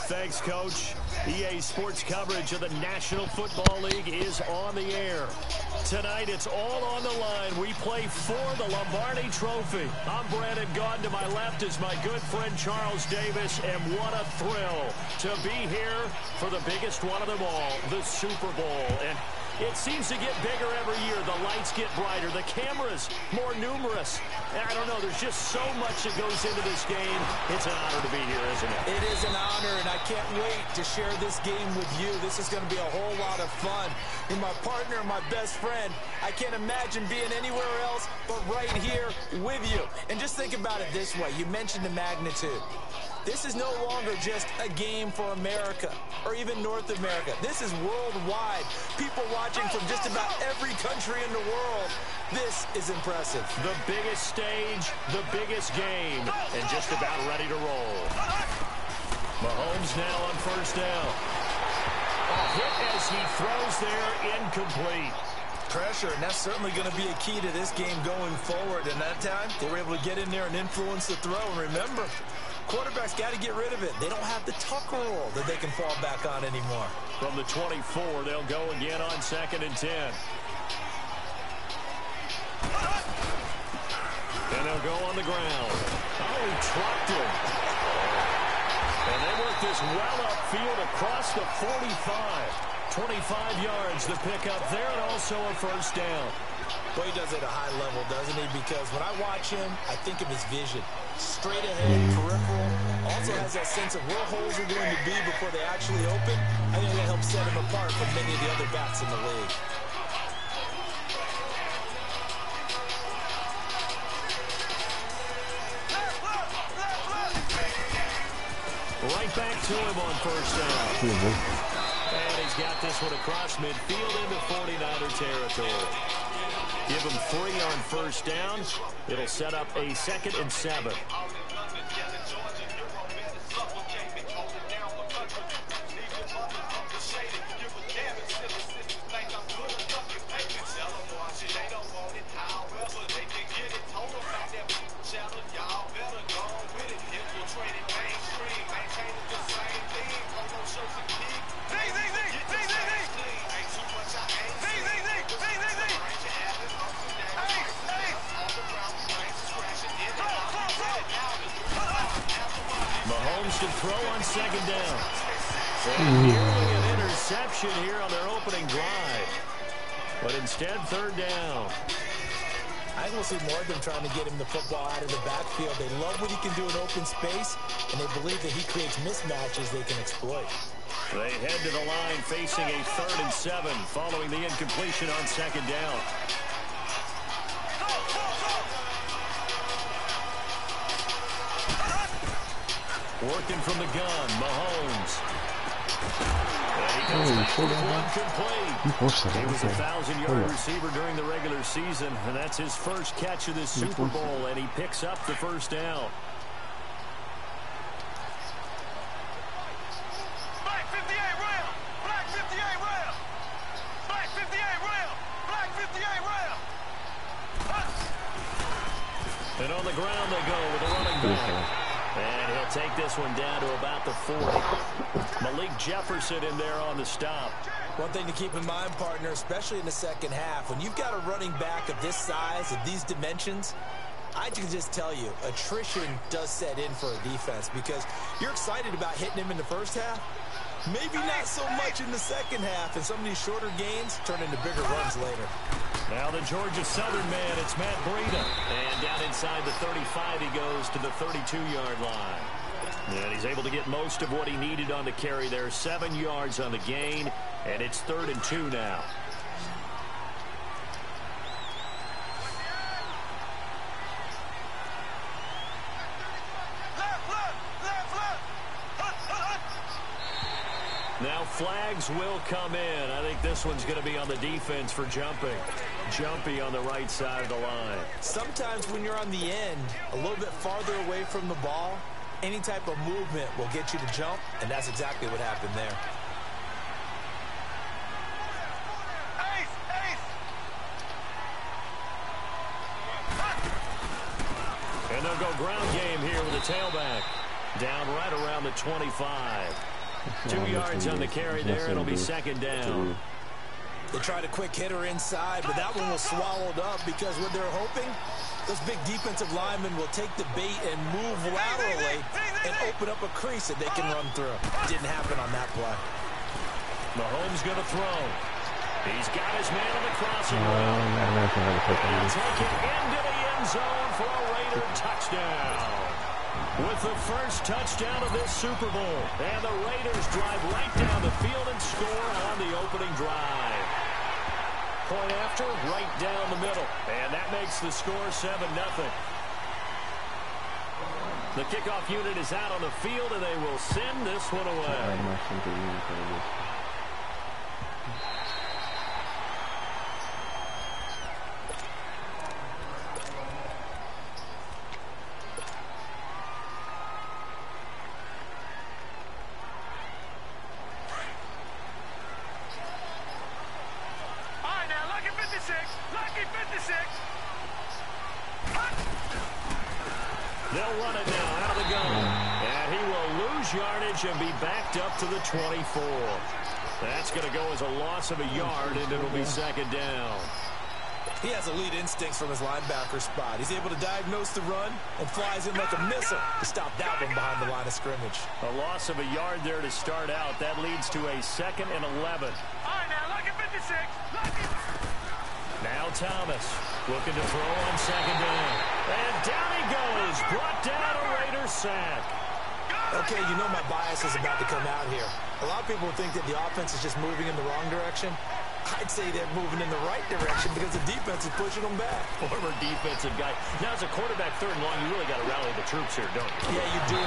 Thanks, Coach. EA Sports coverage of the National Football League is on the air. Tonight, it's all on the line. We play for the Lombardi Trophy. I'm Brandon Gaudin. To my left is my good friend Charles Davis, and what a thrill to be here for the biggest one of them all, the Super Bowl. And it seems to get bigger every year. The lights get brighter. The cameras more numerous. I don't know. There's just so much that goes into this game. It's an honor to be here, isn't it? It is an honor, and I can't wait to share this game with you. This is going to be a whole lot of fun. You're my partner, my best friend. I can't imagine being anywhere else but right here with you. And just think about it this way. You mentioned the magnitude. This is no longer just a game for America or even North America. This is worldwide. People watching from just about every country in the world. This is impressive. The biggest stage, the biggest game, and just about ready to roll. Mahomes now on first down. A hit as he throws there, incomplete. Pressure, and that's certainly going to be a key to this game going forward. And that time, they were able to get in there and influence the throw. And remember, quarterbacks got to get rid of it. They don't have the tuck rule that they can fall back on anymore. From the 24, they'll go again on 2nd and 10. And they'll go on the ground. Oh, he trucked him. And they work this well upfield across the 45. 25 yards the pickup there, and also a first down. Well, he does it at a high level, doesn't he? Because when I watch him, I think of his vision. Straight ahead, peripheral. Also has that sense of where holes are going to be before they actually open. I think that helps set him apart from many of the other backs in the league. Right back to him on first down. And he's got this one across midfield into 49er territory. Give him 3 on first down. It'll set up a 2nd and 7. To throw on 2nd down. An interception here on their opening drive. But instead, 3rd down. I will see more of them trying to get him the football out of the backfield. They love what he can do in open space, and they believe that he creates mismatches they can exploit. They head to the line facing a 3rd and 7 following the incompletion on 2nd down. Working from the gun, Mahomes. And he goes back with one complete. He was a 1,000-yard receiver during the regular season, and that's his first catch of this Super Bowl, and he picks up the first down. Black 58 rail! Black 58 rail! Black 58 rail! Black 58 rail! And on the ground they go with a running back. And he'll take this one down to about the 40. Malik Jefferson in there on the stop. One thing to keep in mind, partner, especially in the second half, when you've got a running back of this size, of these dimensions, I can just tell you, attrition does set in for a defense because you're excited about hitting him in the first half. Maybe not so much in the second half, and some of these shorter gains turn into bigger runs later. Now the Georgia Southern man, it's Matt Breida. And down inside the 35 he goes to the 32-yard line. And he's able to get most of what he needed on the carry there. 7 yards on the gain, and it's 3rd and 2 now. Now flags will come in. I think this one's going to be on the defense for jumping. Jumpy on the right side of the line. Sometimes when you're on the end, a little bit farther away from the ball, any type of movement will get you to jump, and that's exactly what happened there. And they'll go ground game here with the tailback. Down right around the 25. 2 yards on the carry there. It'll be 2nd down. They tried a quick hitter inside, but that one was swallowed up because what they're hoping, those big defensive linemen will take the bait and move laterally and open up a crease that they can run through. Didn't happen on that play. Mahomes going to throw. He's got his man on the crossing route. He'll take it into the end zone for a Raider touchdown. With the first touchdown of this Super Bowl. And the Raiders drive right down the field and score on the opening drive. Point after, right down the middle. And that makes the score 7-0. The kickoff unit is out on the field, and they will send this one away. They'll run it now out of the gun. And he will lose yardage and be backed up to the 24. That's going to go as a loss of a yard, and it'll be 2nd down. He has elite instincts from his linebacker spot. He's able to diagnose the run and flies in like a missile to stop that one behind the line of scrimmage. A loss of a yard there to start out. That leads to a 2nd and 11. All right, now, look at 56. Now Thomas looking to throw on 2nd down. And down he goes. Brought down a Raider sack. Okay, you know my bias is about to come out here. A lot of people think that the offense is just moving in the wrong direction. I'd say they're moving in the right direction because the defense is pushing them back. Former defensive guy. Now, as a quarterback 3rd and long, you really got to rally the troops here, don't you? Yeah, you do.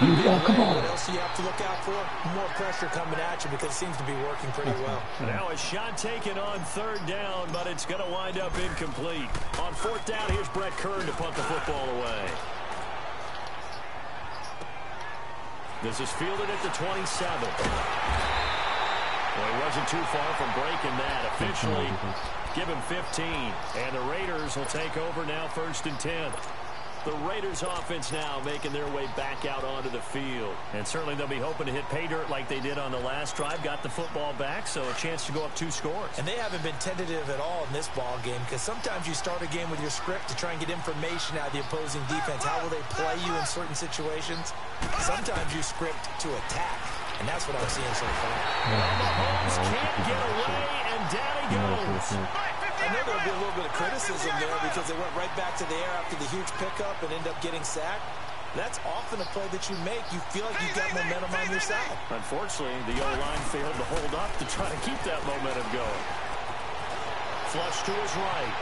What else do you have to look out for? More pressure coming at you because it seems to be working pretty well. Now a shot taken on 3rd down, but it's going to wind up incomplete. On 4th down, here's Brett Kern to punt the football away. This is fielded at the 27. Well, he wasn't too far from breaking that. Officially, give him 15. And the Raiders will take over now 1st and 10. The Raiders offense now making their way back out onto the field. And certainly they'll be hoping to hit pay dirt like they did on the last drive. Got the football back, so a chance to go up 2 scores. And they haven't been tentative at all in this ball game because sometimes you start a game with your script to try and get information out of the opposing defense. How will they play you in certain situations? Sometimes you script to attack. And that's what I'm seeing so far. Mahomes can't get away, and down he goes. I know there'll be a little bit of criticism there because they went right back to the air after the huge pickup and ended up getting sacked. That's often a play that you make. You feel like you've got momentum on your side. Unfortunately, the O-line failed to hold up to try to keep that momentum going. Flush to his right.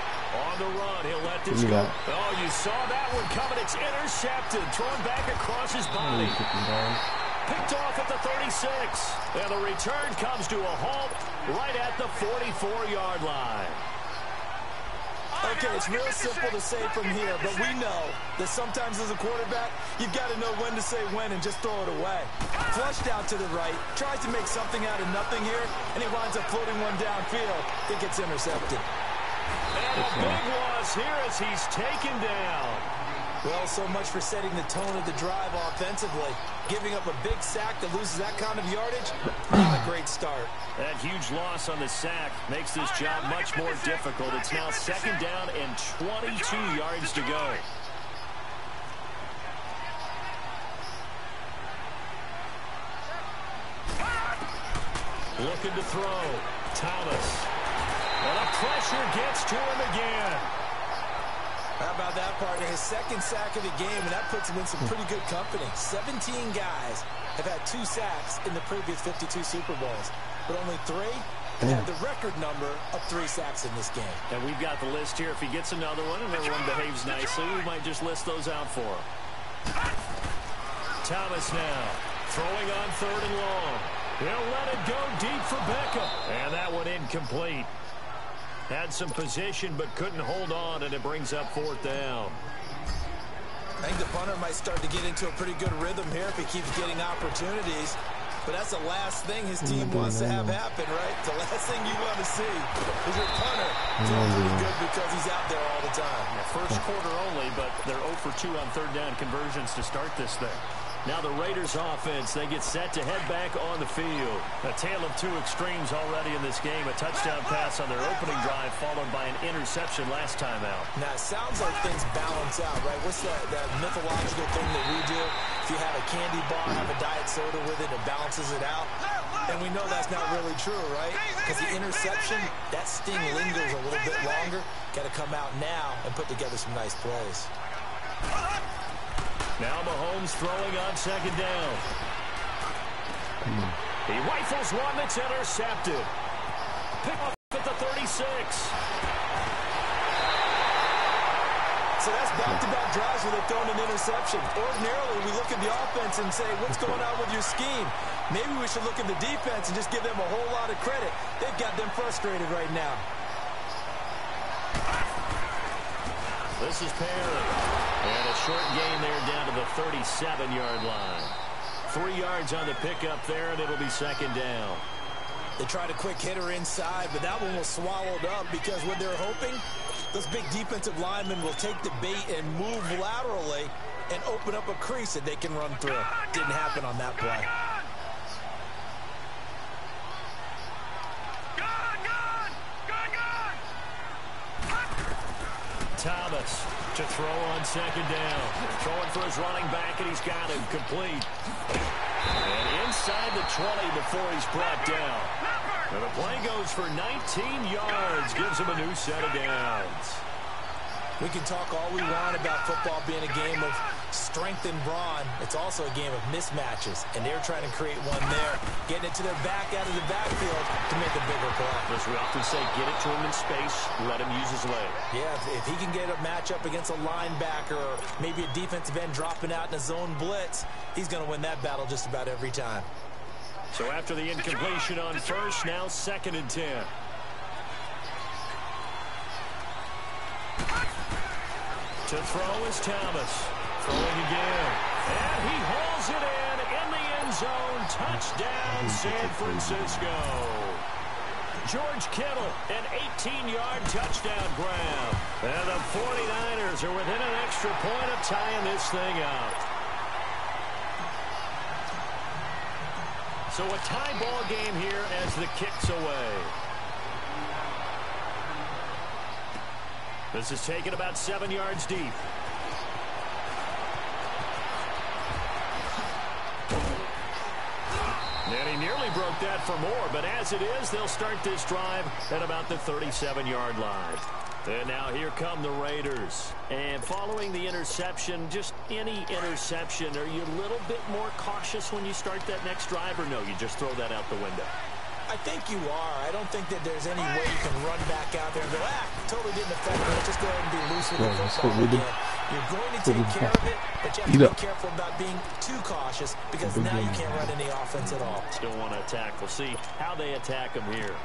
On the run, he'll let this go. Oh, you saw that one coming. It's intercepted. Thrown back across his body. Picked off at the 36. And the return comes to a halt right at the 44-yard line. Okay, it's real simple to say from here, but we know that sometimes as a quarterback, you've got to know when to say when and just throw it away. Flushed out to the right, tries to make something out of nothing here, and he winds up floating one downfield. It gets intercepted. And a big loss here as he's taken down. Well, so much for setting the tone of the drive offensively. Giving up a big sack that loses that kind of yardage, not a great start. That huge loss on the sack makes this job much more difficult. It's now 2nd down and 22 yards to go. Looking to throw. Thomas. And the pressure gets to him again. How about that, partner? His second sack of the game, and that puts him in some pretty good company. 17 guys have had 2 sacks in the previous 52 Super Bowls, but only 3 have the record number of 3 sacks in this game. And we've got the list here. If he gets another one and everyone behaves nicely, we might just list those out for him. Thomas now throwing on 3rd and long. He'll let it go deep for Beckham. And that one incomplete. Had some position but couldn't hold on, and it brings up 4th down. I think the punter might start to get into a pretty good rhythm here if he keeps getting opportunities. But that's the last thing his team wants to have happen, right? The last thing you want to see is your punter doing pretty good because he's out there all the time. Yeah, first quarter only, but they're 0 for 2 on 3rd down conversions to start this thing. Now the Raiders offense, they get set to head back on the field. A tale of 2 extremes already in this game. A touchdown pass on their opening drive followed by an interception last time out. Now it sounds like things balance out, right? What's that mythological thing that we do? If you have a candy bar, have a diet soda with it, it balances it out. And we know that's not really true, right? Because the interception, that sting lingers a little bit longer. Got to come out now and put together some nice plays. Now Mahomes throwing on 2nd down. He rifles one that's intercepted. Pick off at the 36. So that's back-to-back drives where they've thrown an interception. Ordinarily, we look at the offense and say, what's going on with your scheme? Maybe we should look at the defense and just give them a whole lot of credit. They've got them frustrated right now. This is Perry. And a short gain there down to the 37-yard line. 3 yards on the pickup there, and it'll be 2nd down. They tried a quick hitter inside, but that one was swallowed up because what they're hoping, those big defensive linemen will take the bait and move laterally and open up a crease that they can run through. Didn't happen on that play. Thomas to throw on 2nd down. Throwing for his running back, and he's got him complete. And inside the 20 before he's brought down. And the play goes for 19 yards. Gives him a new set of downs. We can talk all we want about football being a game of strength and brawn. It's also a game of mismatches, and they're trying to create one there, getting it to their back out of the backfield to make a bigger play. As we often say, get it to him in space, let him use his leg. Yeah, if he can get a matchup against a linebacker or maybe a defensive end dropping out in a zone blitz, he's going to win that battle just about every time. So after the incompletion on 1st, now 2nd and 10. To throw is Thomas. Throwing again. And he hauls it in the end zone. Touchdown, San Francisco. George Kittle, an 18-yard touchdown grab. And the 49ers are within an extra point of tying this thing up. So a tie ball game here as the kick's away. This is taken about 7 yards deep. And he nearly broke that for more, but as it is, they'll start this drive at about the 37-yard line. And now here come the Raiders. And following the interception, just any interception, are you a little bit more cautious when you start that next drive, or no, you just throw that out the window? I think you are. I don't think that there's any way you can run back out there and go, totally didn't affect me. Let's just go ahead and be loose with the football again. You're going to take care of it, but you have to be careful about being too cautious because now you can't run any offense at all. Still want to attack. We'll see how they attack him here.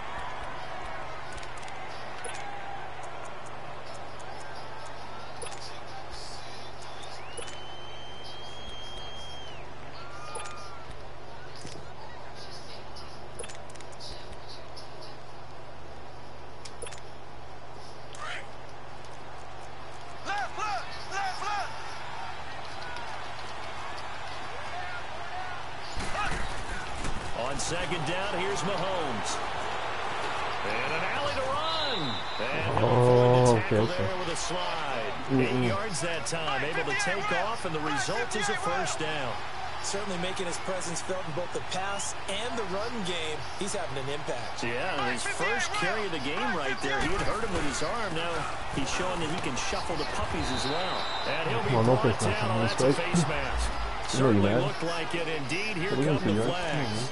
On 2nd down, here's Mahomes. And an alley to run. And he'll avoid the tackle there with a slide. 8 yards that time, able to take off, and the result is a 1st down. Certainly making his presence felt in both the pass and the run game. He's having an impact. Yeah, his first carry of the game right there. He had hurt him with his arm. Now he's showing that he can shuffle the puppies as well. And he'll be brought down. That's a face mask. Certainly looked like it indeed. Here come the flags.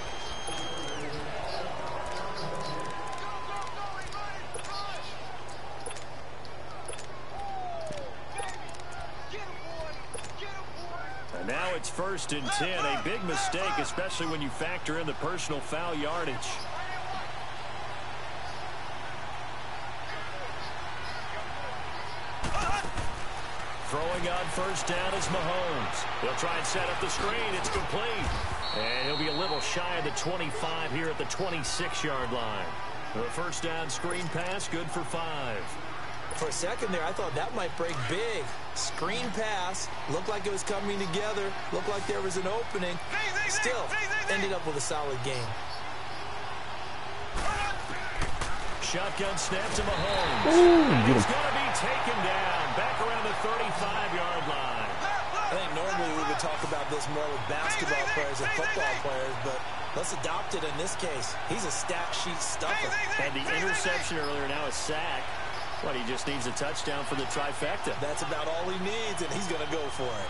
And now it's 1st and 10. A big mistake, especially when you factor in the personal foul yardage. Throwing on 1st down is Mahomes. He'll try and set up the screen. It's complete. And he'll be a little shy of the 25 here at the 26-yard line. The 1st down screen pass, good for 5. For a second there, I thought that might break big. Screen pass, looked like it was coming together, looked like there was an opening. Still, ended up with a solid game. Shotgun snap to Mahomes. He's going to be taken down back around the 35-yard line. I think normally we would talk about this more with basketball players and football players, but let's adopt it in this case. He's a stat sheet stuffer. And the interception earlier, now a sack. What, he just needs a touchdown for the trifecta. That's about all he needs, and he's going to go for it.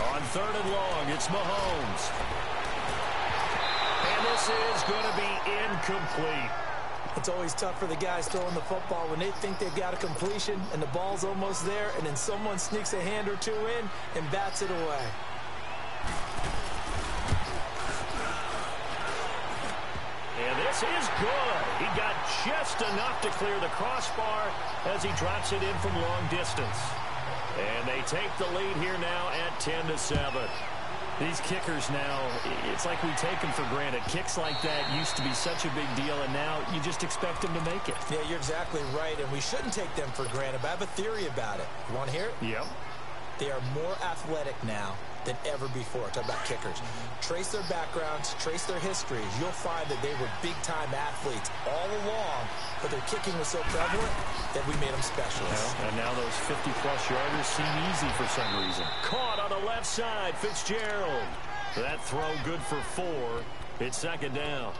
On 3rd and long, it's Mahomes. And this is going to be incomplete. It's always tough for the guys throwing the football when they think they've got a completion and the ball's almost there, and then someone sneaks a hand or two in and bats it away. And this is good. He got just enough to clear the crossbar as he drops it in from long distance. And they take the lead here now at 10-7. These kickers now, it's like we take them for granted. Kicks like that used to be such a big deal, and now you just expect them to make it. Yeah, you're exactly right, and we shouldn't take them for granted, but I have a theory about it. You want to hear it? Yep. They are more athletic now than ever before. Talk about kickers. Trace their backgrounds, trace their histories. You'll find that they were big-time athletes all along, but their kicking was so prevalent that we made them specialists. Well, and now those 50-plus yarders seem easy for some reason. Caught on the left side, Fitzgerald. That throw good for 4. It's 2nd down.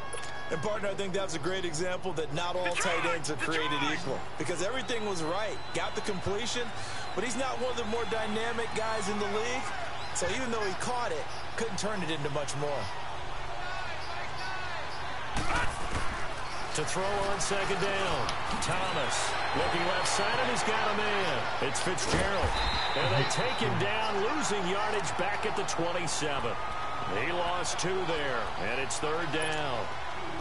And, partner, I think that's a great example that not all tight ends are created equal. Because everything was right. Got the completion, but he's not one of the more dynamic guys in the league. So even though he caught it, couldn't turn it into much more. To throw on 2nd down. Thomas looking left side, and he's got a man. It's Fitzgerald. And they take him down, losing yardage back at the 27. He lost 2 there, and it's 3rd down.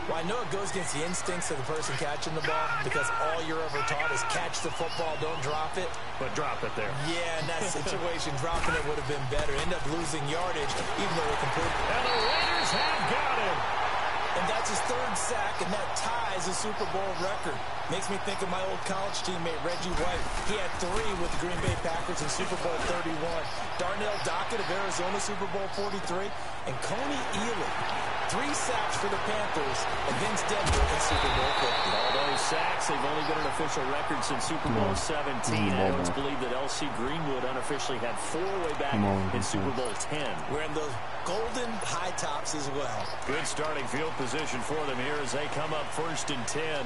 Well, I know it goes against the instincts of the person catching the ball because all you're ever taught is catch the football, don't drop it. But drop it there. Yeah, in that situation, dropping it would have been better. End up losing yardage, even though they completed. And the Raiders have got him. And that's his 3rd sack, and that ties a Super Bowl record. Makes me think of my old college teammate, Reggie White. He had 3 with the Green Bay Packers in Super Bowl 31. Darnell Dockett of Arizona, Super Bowl 43. And Coney Ealy, 3 sacks for the Panthers against Denver in Super Bowl 50. All those sacks, they've only got an official record since Super Bowl 17. I know it's believed that L.C. Greenwood unofficially had 4 way back in Super Bowl 10. Wearing those golden high tops as well. Good starting field position for them here as they come up 1st and 10.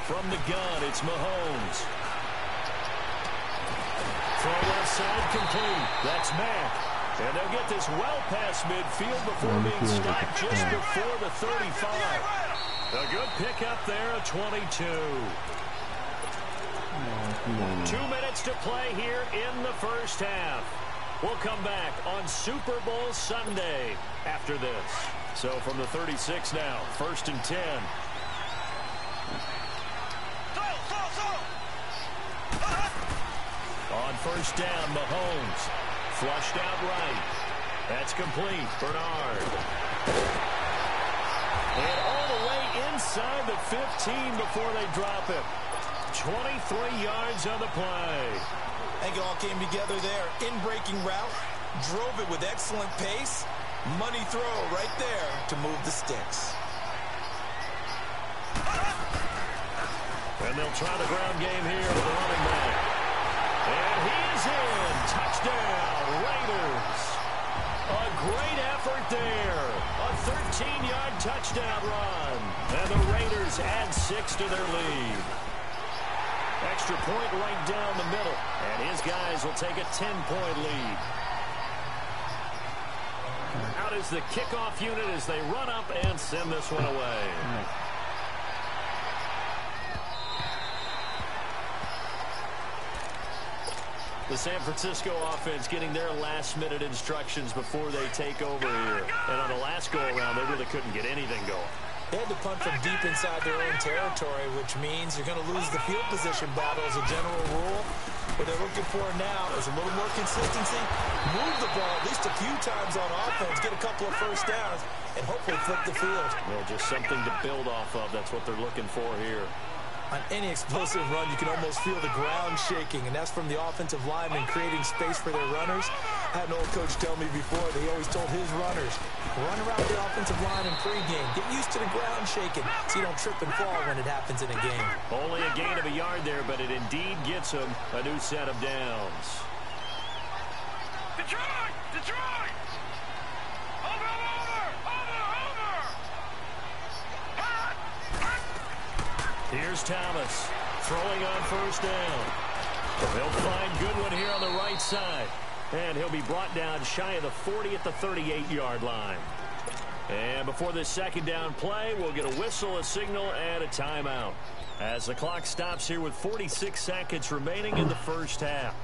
From the gun, it's Mahomes. Throw left side complete. That's Mack. And they'll get this well past midfield before being stopped just before the 35. A good pickup there, a 22. 2 minutes to play here in the 1st half. We'll come back on Super Bowl Sunday after this. So from the 36 now, 1st and 10. On 1st down, Mahomes. Flushed out right. That's complete. Bernard. And all the way inside the 15 before they drop it. 23 yards on the play. I think it all came together there. In-breaking route. Drove it with excellent pace. Money throw right there to move the sticks. And they'll try the ground game here with the running back. And he is in. Touchdown, Raiders. A great effort there. A 13-yard touchdown run. And the Raiders add 6 to their lead. Extra point right down the middle. And his guys will take a 10-point lead. Out is the kickoff unit as they run up and send this one away. The San Francisco offense getting their last-minute instructions before they take over here. And on the last go-around, they really couldn't get anything going. They had to punt from deep inside their own territory, which means you're going to lose the field position battle as a general rule. What they're looking for now is a little more consistency, move the ball at least a few times on offense, get a couple of first downs, and hopefully flip the field. Well, just something to build off of. That's what they're looking for here. On any explosive run, you can almost feel the ground shaking, and that's from the offensive linemen creating space for their runners. I had an old coach tell me before, they always told his runners, run around the offensive line in pregame. Get used to the ground shaking so you don't trip and fall when it happens in a game. Only a gain of a yard there, but it indeed gets them a new set of downs. Detroit! Detroit! Over! Here's Thomas throwing on first down. They'll find Goodwin here on the right side. And he'll be brought down shy of the 40 at the 38-yard line. And before this second down play, we'll get a whistle, a signal, and a timeout. As the clock stops here with 46 seconds remaining in the first half.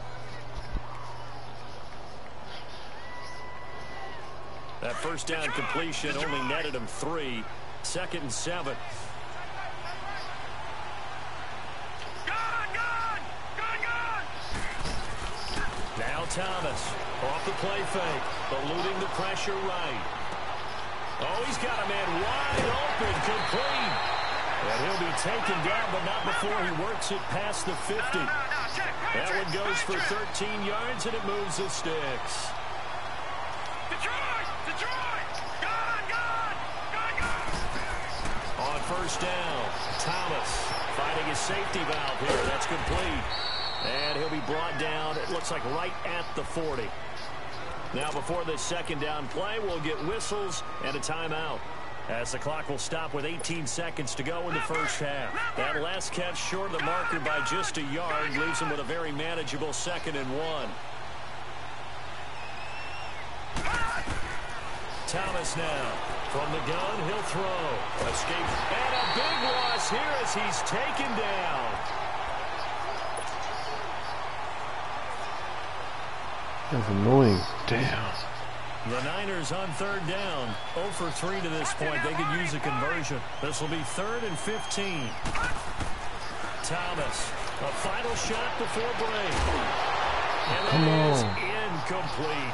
That first down completion only netted him 3. 2nd and 7. Now Thomas off the play fake, eluding the pressure right. Oh, he's got a man wide open, complete. And he'll be taken down, but not before he works it past the 50. That one goes for 13 yards, and it moves the sticks. On first down, Thomas finding his safety valve here. That's complete. And he'll be brought down, it looks like right at the 40. Now before this second down play, we'll get whistles and a timeout. As the clock will stop with 18 seconds to go in the first half. That last catch short of the marker by just a yard leaves him with a very manageable 2nd and 1. Thomas now from the gun, he'll throw. Escape, and a big loss here as he's taken down. That's annoying. Damn. The Niners on third down. 0 for 3 to this point. They could use a conversion. This will be 3rd and 15. Thomas, a final shot before break. And it is incomplete.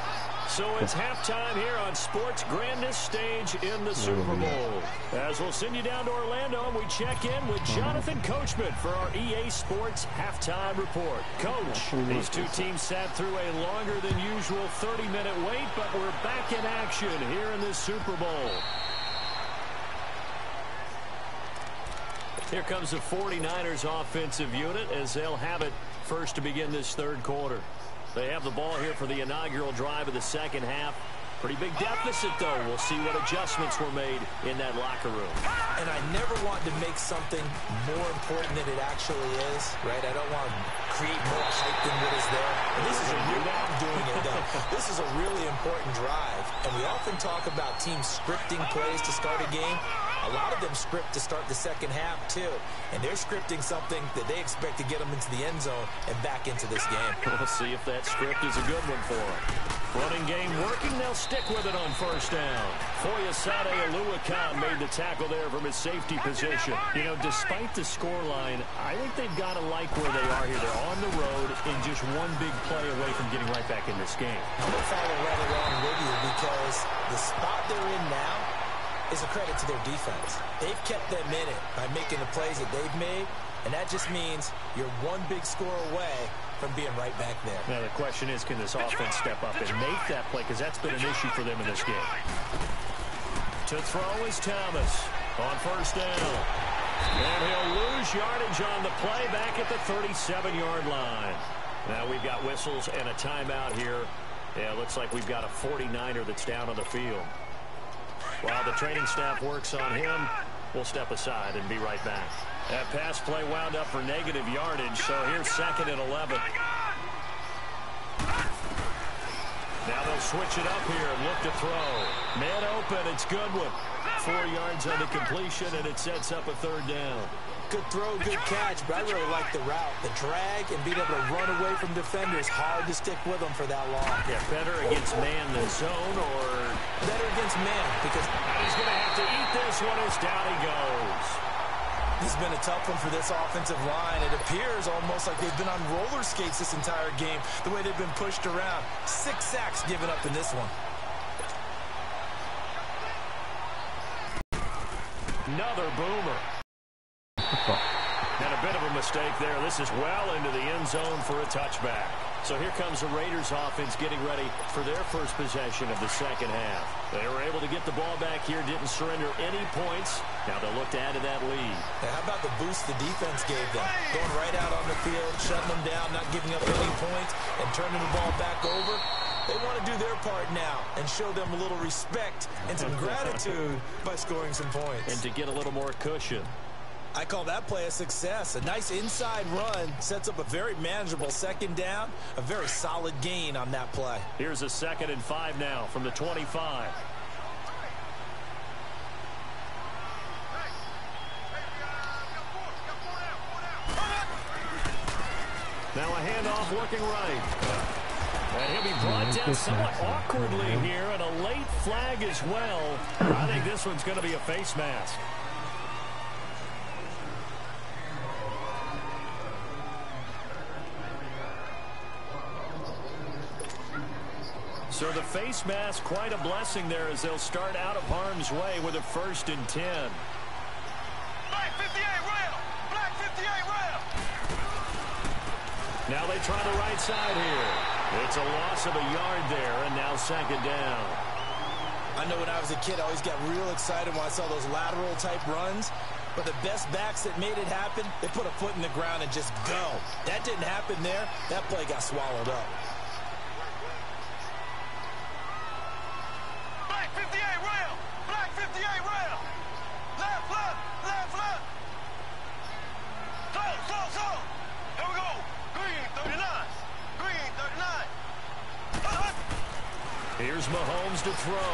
So it's halftime here on sports' grandest stage in the Super Bowl. As we'll send you down to Orlando, and we check in with Jonathan Coachman for our EA Sports Halftime Report. Coach, these two teams sat through a longer than usual 30-minute wait, but we're back in action here in this Super Bowl. Here comes the 49ers offensive unit as they'll have it first to begin this third quarter. They have the ball here for the inaugural drive of the second half. Pretty big deficit, though. We'll see what adjustments were made in that locker room. And I never want to make something more important than it actually is, right? I don't want to create more hype than what is there. And this is a really, I'm doing it, though. This is a really important drive. And we often talk about teams scripting plays to start a game. A lot of them script to start the second half, too. And they're scripting something that they expect to get them into the end zone and back into this game. We'll see if that script is a good one for them. Running game working. They'll stick with it on first down. Foyesade Oluwakan made the tackle there from his safety position. You know, despite the scoreline, I think they've got to like where they are here. They're on the road and just one big play away from getting right back in this game. I'm going to follow right along with you because the spot they're in now is a credit to their defense. They've kept them in it by making the plays that they've made, and that just means you're one big score away from being right back there. Now the question is, can this offense step up and make that play, because that's been an issue for them in this game. To throw is Thomas on first down. And he'll lose yardage on the play back at the 37-yard line. Now we've got whistles and a timeout here. Yeah, it looks like we've got a 49er that's down on the field. While the training staff works on him, we'll step aside and be right back. That pass play wound up for negative yardage, so here's 2nd and 11. Now they'll switch it up here and look to throw. Man open, it's Goodwin. 4 yards on the completion, and it sets up a 3rd down. Good throw, good catch, but I really like the route. The drag and being able to run away from defenders, hard to stick with them for that long. Yeah, better against man than zone, or better against man, because he's going to have to eat this one as down he goes. This has been a tough one for this offensive line. It appears almost like they've been on roller skates this entire game, the way they've been pushed around. 6 sacks given up in this one. Another boomer. And a bit of a mistake there. This is well into the end zone for a touchback. So here comes the Raiders offense getting ready for their first possession of the second half. They were able to get the ball back here, didn't surrender any points. Now they'll look to add to that lead. Now, how about the boost the defense gave them? Going right out on the field, shutting them down, not giving up any points, and turning the ball back over. They want to do their part now and show them a little respect and some gratitude by scoring some points. And to get a little more cushion. I call that play a success. A nice inside run sets up a very manageable 2nd down. A very solid gain on that play. Here's a 2nd and 5 now from the 25. Now a handoff working right. And he'll be brought down somewhat awkwardly here, and a late flag as well. I think this one's going to be a face mask. So the face mask, quite a blessing there as they'll start out of harm's way with a 1st and 10. Black 58 rail! Black 58 rail! Now they try the right side here. It's a loss of a yard there, and now 2nd down. I know when I was a kid, I always got real excited when I saw those lateral type runs. But the best backs that made it happen, they put a foot in the ground and just go. That didn't happen there. That play got swallowed up. Black 58 rail! Black 58 rail! Left, left, left, left! Slow, slow, slow! Here we go! Green 39! Green 39! Here's Mahomes to throw.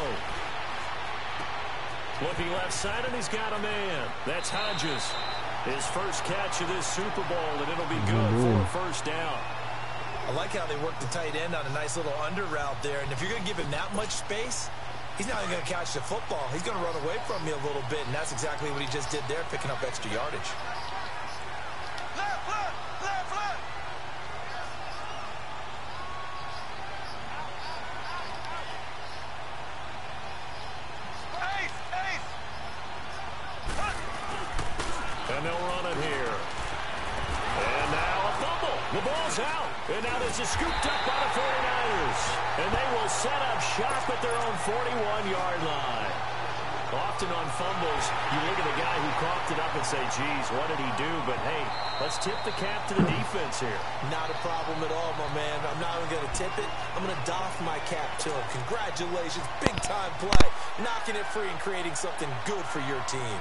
Looking left side, and he's got a man. That's Hodges. His first catch of this Super Bowl, and it'll be good for a 1st down. I like how they work the tight end on a nice little under route there. And if you're going to give him that much space, he's not even going to catch the football. He's going to run away from me a little bit, and that's exactly what he just did there, picking up extra yardage. Left, left, left, left! Ace, ace! And they'll run it here. And now a fumble. The ball's out. And now this is scooped up by the 49ers. And they will set up shop at their own 41-yard line. Often on fumbles, you look at the guy who coughed it up and say, geez, what did he do? But, hey, let's tip the cap to the defense here. Not a problem at all, my man. I'm not even going to tip it. I'm going to doff my cap to him. Congratulations. Big-time play. Knocking it free and creating something good for your team.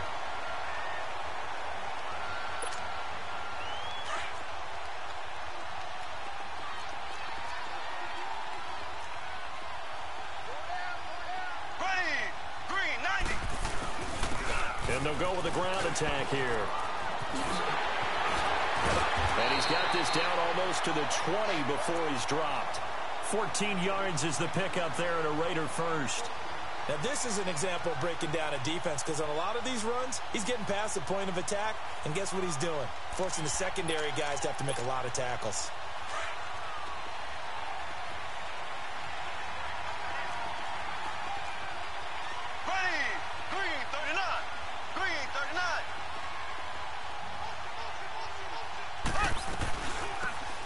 And they'll go with a ground attack here. And he's got this down almost to the 20 before he's dropped. 14 yards is the pickup there at a Raider 1st. Now, this is an example of breaking down a defense, because on a lot of these runs, he's getting past the point of attack, and guess what he's doing? Forcing the secondary guys to have to make a lot of tackles.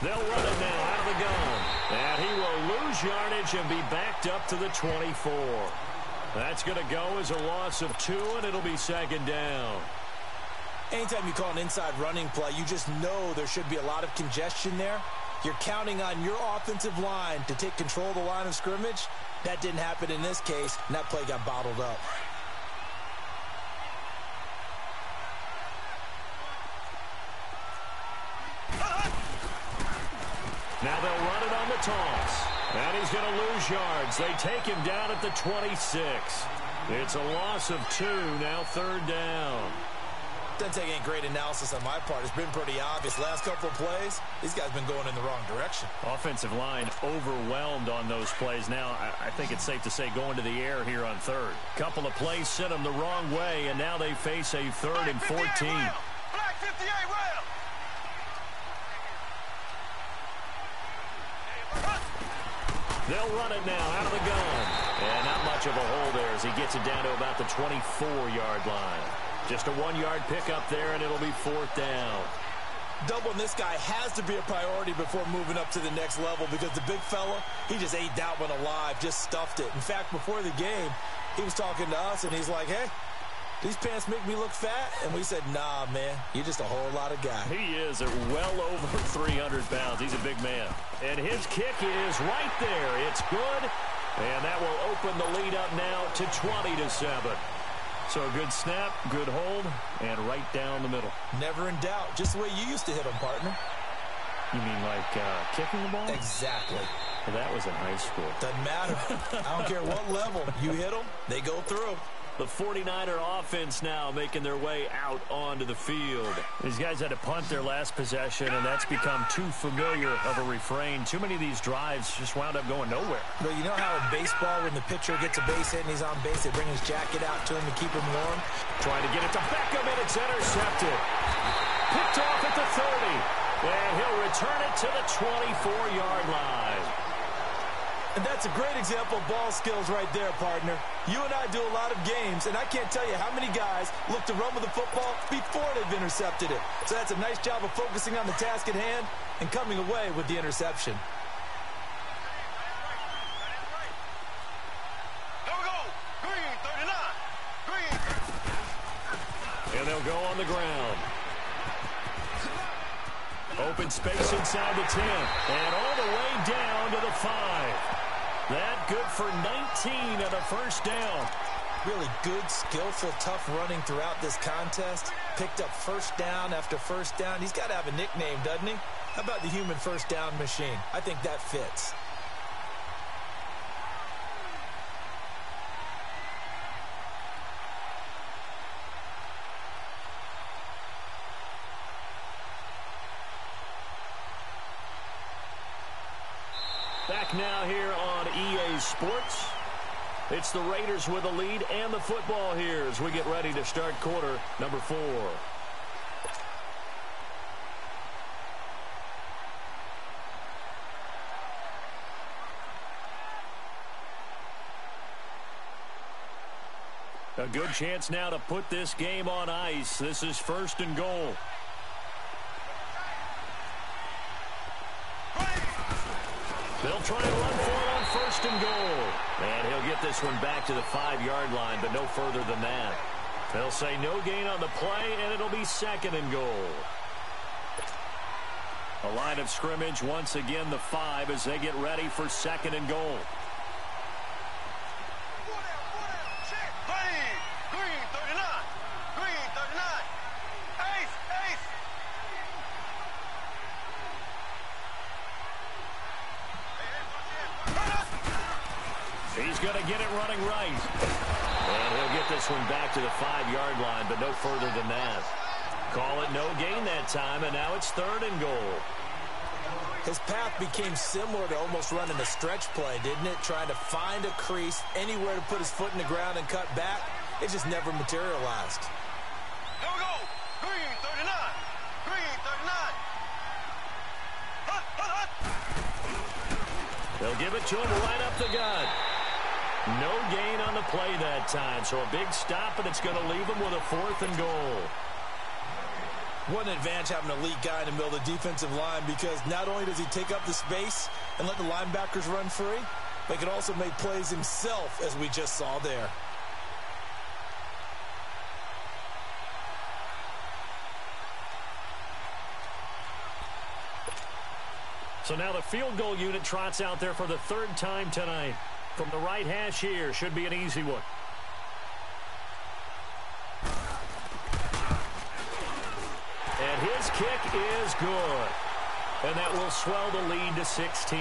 They'll run it now out of the gun. And he will lose yardage and be backed up to the 24. That's going to go as a loss of 2, and it'll be 2nd down. Anytime you call an inside running play, you just know there should be a lot of congestion there. You're counting on your offensive line to take control of the line of scrimmage. That didn't happen in this case, and that play got bottled up. Now they'll run it on the toss. And he's going to lose yards. They take him down at the 26. It's a loss of 2, now 3rd down. Doesn't take any great analysis on my part. It's been pretty obvious. Last couple of plays, these guys have been going in the wrong direction. Offensive line overwhelmed on those plays. Now, I think it's safe to say going to the air here on 3rd. Couple of plays sent them the wrong way, and now they face a 3rd and 14. Black 58 rail. They'll run it now out of the gun. And not much of a hole there as he gets it down to about the 24-yard line. Just a 1-yard pickup there, and it'll be 4th down. Doubling this guy has to be a priority before moving up to the next level because the big fella, he just ate that one alive, just stuffed it. In fact, before the game, he was talking to us, and he's like, hey, these pants make me look fat? And we said, nah, man, you're just a whole lot of guy. He is at well over 300 pounds. He's a big man. And his kick is right there. It's good, and that will open the lead up now to 20-7. So a good snap, good hold, and right down the middle. Never in doubt. Just the way you used to hit them, partner. You mean like kicking the ball? Exactly. Well, that was in high school. Doesn't matter. I don't care what level. You hit them, they go through. The 49er offense now making their way out onto the field. These guys had to punt their last possession, and that's become too familiar of a refrain. Too many of these drives just wound up going nowhere. But you know how in baseball, when the pitcher gets a base hit and he's on base, they bring his jacket out to him to keep him warm? Trying to get it to Beckham, and it's intercepted. Picked off at the 30. And he'll return it to the 24-yard line. And that's a great example of ball skills right there, partner. You and I do a lot of games, and I can't tell you how many guys look to run with the football before they've intercepted it. So that's a nice job of focusing on the task at hand and coming away with the interception. There we go. Green 39. Green. And they'll go on the ground. Open space inside the 10. And all the way down to the 5. That good for 19 at a first down. Really good, skillful, tough running throughout this contest. Picked up first down after first down. He's got to have a nickname, doesn't he? How about the human first down machine? I think that fits. Back now here on EA Sports. It's the Raiders with a lead and the football here as we get ready to start quarter number 4. A good chance now to put this game on ice. This is 1st and goal. They'll try and run for it on 1st and goal. And he'll get this one back to the 5-yard line, but no further than that. They'll say no gain on the play, and it'll be 2nd and goal. A line of scrimmage, once again the 5 as they get ready for 2nd and goal. Green 39. Green 39. Ace, ace. He's going to get it running right. And he'll get this one back to the 5-yard line, but no further than that. Call it no gain that time, and now it's 3rd and goal. His path became similar to almost running a stretch play, didn't it? Trying to find a crease, anywhere to put his foot in the ground and cut back. It just never materialized. There we go. Green 39. Green 39. Hut, hut, hut. They'll give it to him right up the gut. No gain on the play that time, so a big stop, and it's going to leave him with a 4th and goal. What an advantage having an elite guy in the middle of the defensive line, because not only does he take up the space and let the linebackers run free, but he can also make plays himself, as we just saw there. So now the field goal unit trots out there for the third time tonight. From the right hash here, should be an easy one. And his kick is good. And that will swell the lead to 16.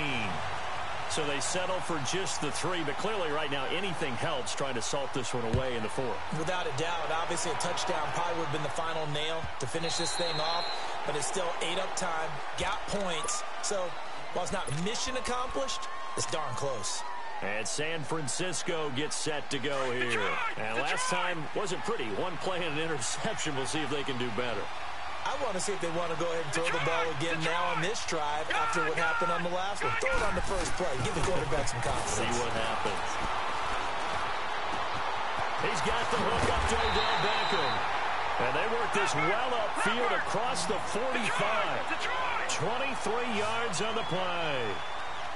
So they settle for just the 3, but clearly right now anything helps trying to salt this one away in the 4th. Without a doubt, obviously a touchdown probably would have been the final nail to finish this thing off, but it's still 8 up time, got points. So while it's not mission accomplished, it's darn close. And San Francisco gets set to go here. And last time wasn't pretty. One play and an interception. We'll see if they can do better. I want to see if they want to go ahead and throw the ball again now on this drive after what happened on the last one. Throw it on the first play. Give the quarterback some confidence. See what happens. He's got the hook up to Odell Beckham. And they work this well upfield across the 45. 23 yards on the play.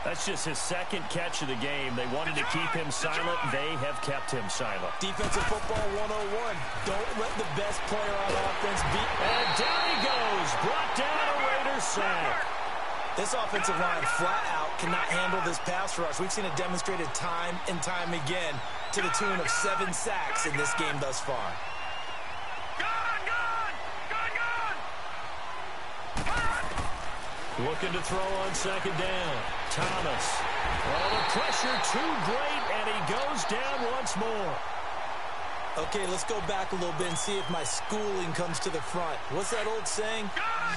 That's just his second catch of the game. They wanted to keep him silent. They have kept him silent. Defensive football 101. Don't let the best player on offense beat. And down he goes. Brought down a Raiders sack. This offensive line flat out cannot handle this pass rush. We've seen it demonstrated time and time again to the tune of 7 sacks in this game thus far. Looking to throw on second down. Thomas. Oh, the pressure too great, and he goes down once more. Okay, let's go back a little bit and see if my schooling comes to the front. What's that old saying?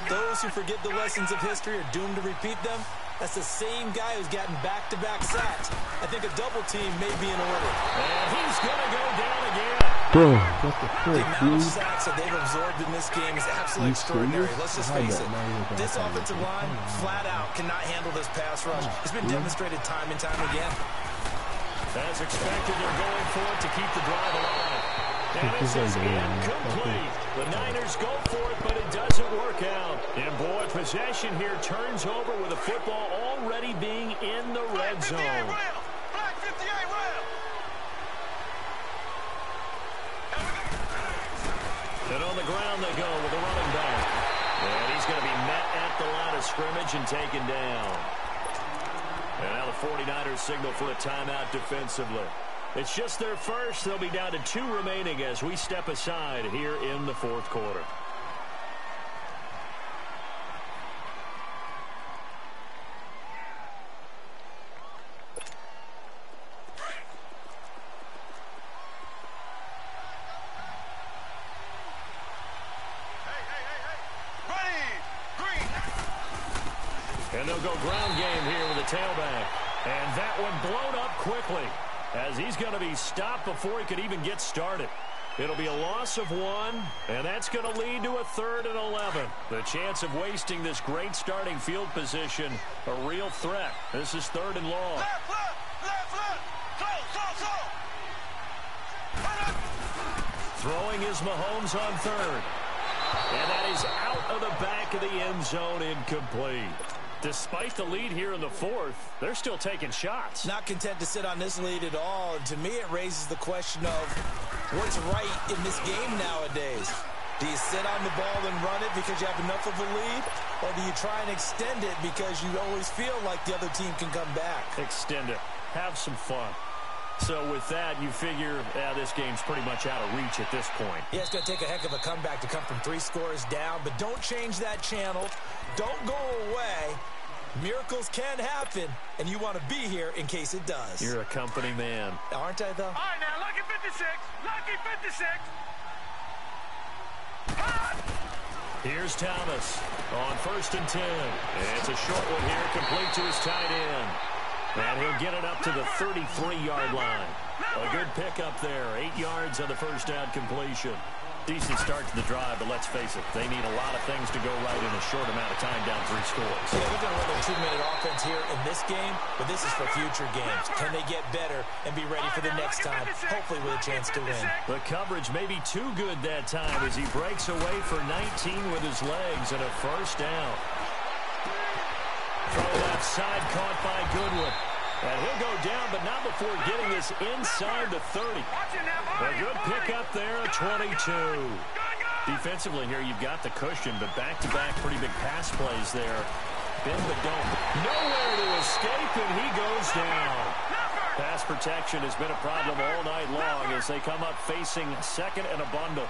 Those who forget the lessons of history are doomed to repeat them. That's the same guy who's gotten back-to-back sacks. I think a double team may be in order. And he's going to go down again. Bro, what the frick, The amount of dude? sacks that they've absorbed in this game is absolutely extraordinary. Let's just face it. This offensive line, flat out, cannot handle this pass rush. It's been demonstrated time and time again. As expected, they're going for it to keep the drive alive. And this is incomplete. The Niners go for it, but it doesn't work out. And boy, possession here turns over with the football already being in the red zone. Black 58 rail. And on the ground they go with the running back. And he's going to be met at the line of scrimmage and taken down. And now the 49ers signal for a timeout defensively. It's just their first. They'll be down to 2 remaining as we step aside here in the 4th quarter. And they'll go ground game here with a tailback. And that one blown up quickly as he's going to be stopped before he could even get started. It'll be a loss of 1, and that's going to lead to a 3rd and 11. The chance of wasting this great starting field position, a real threat. This is 3rd and long. Left. Throwing is Mahomes on 3rd. And that is out of the back of the end zone, incomplete. Despite the lead here in the 4th, they're still taking shots. Not content to sit on this lead at all. And to me, it raises the question of what's right in this game nowadays. Do you sit on the ball and run it because you have enough of a lead? Or do you try and extend it because you always feel like the other team can come back? Extend it. Have some fun. So with that, you figure this game's pretty much out of reach at this point. Yeah, it's going to take a heck of a comeback to come from 3 scores down. But don't change that channel. Don't go away. Miracles can happen, and you want to be here in case it does. You're a company man. Aren't I, though? All right, now, lucky 56. Lucky 56. Here's Thomas on 1st and 10. It's a short one here, complete to his tight end. And he'll get it up to the 33-yard line. A good pickup there, 8 yards on the first down completion. Decent start to the drive, but let's face it, they need a lot of things to go right in a short amount of time, down 3 scores. Yeah, they're going to run a 2-minute offense here in this game, but this is for future games. Can they get better and be ready for the next time, hopefully with a chance to win? The coverage may be too good that time as he breaks away for 19 with his legs and a first down. Throw left side caught by Goodwin. And he'll go down, but not before getting this inside the 30. A good pickup there, a 22. Defensively here, you've got the cushion, but back-to-back pretty big pass plays there. Bend but don't. Nowhere to escape, and he goes down. Pass protection has been a problem all night long as they come up facing second and a bundle.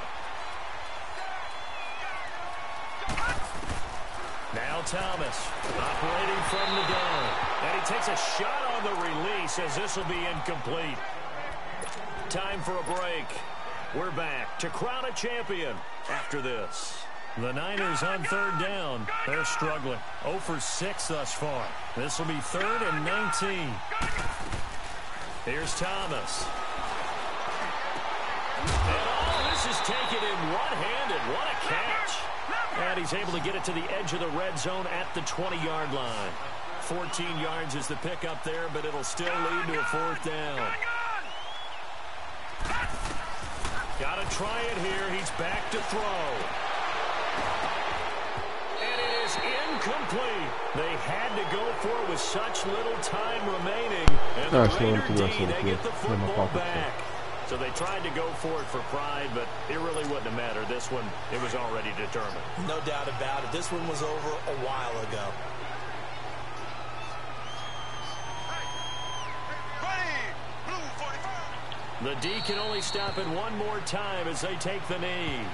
Now Thomas operating from the gun. And he takes a shot on the release as this will be incomplete. Time for a break. We're back to crown a champion after this. The Niners on third down. They're struggling. 0 for 6 thus far. This will be 3rd and 19. Here's Thomas. And all this is taken in one-handed. What a catch. And he's able to get it to the edge of the red zone at the 20-yard line. 14 yards is the pickup there, but it'll still lead to a 4th down. Got to try it here. He's back to throw. And it is incomplete. They had to go for it with such little time remaining. And the Raider D, they get the football back. So they tried to go for it for pride, but it really wouldn't have mattered. This one, it was already determined. No doubt about it. This one was over a while ago. Ready, blue 45. The D can only stop it one more time as they take the knee.